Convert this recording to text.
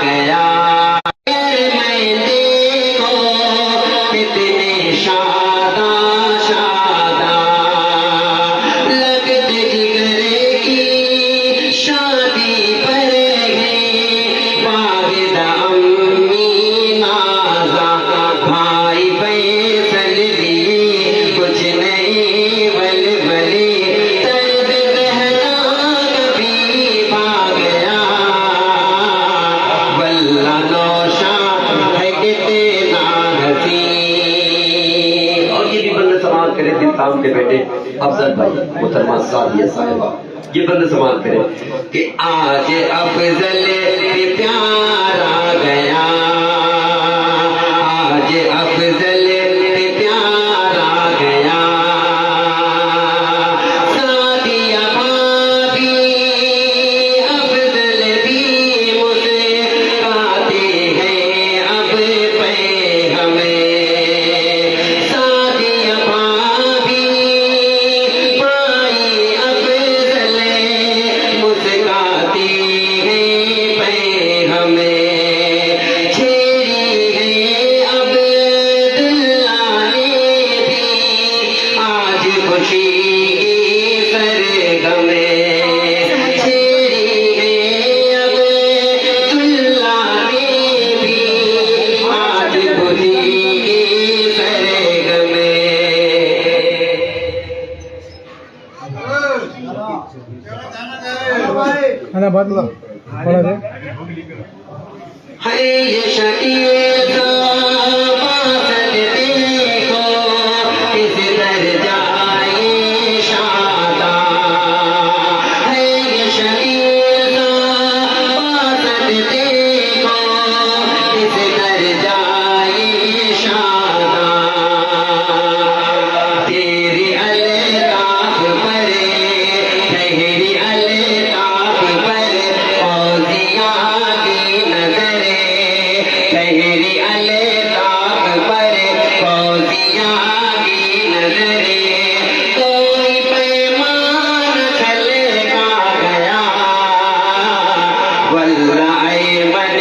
गया मैं देखो कितने शादा शादा लगते जिगरे की शादी पर गए वाहिदा अम्मी नाजा भाई फैसल लिए कुछ नहीं बलबली तर्ज बहना कभी भाग गया वल्ला नौशा है कितना घसी। और ये भी बंद समाज करे दिल ताम के बेटे अफजल भाई मोहतरमा सादिया साहिबा ये बंद समाज करे कि आज अफजल पे प्यार आ गया आज अफजल पे प्यार आ गया सादिया भाभी अफजल भी मुझे आते हैं अब पे हमें सादिया भाभी भाई अफजल मुस्काती है पे हमें छेड़ी है अब्दुल्ला ने भी आज खुशी की सरगमे छेड़ी है अब्दुल्ला ने भी आज खुशी की सरगमे। खाना बाद में थोड़ा दे है ये शकील बासत देखो किस दर जाए शादा है ये शकील बासत देखो किस दर जाए शादा तेरी अल्ताफ पर ठहरी अल्ताफ पर फौजिया की नजरे ठहरी अल्ताफ पर फौजिया की नजरे कोई पैमान छल का गया वल्ला मन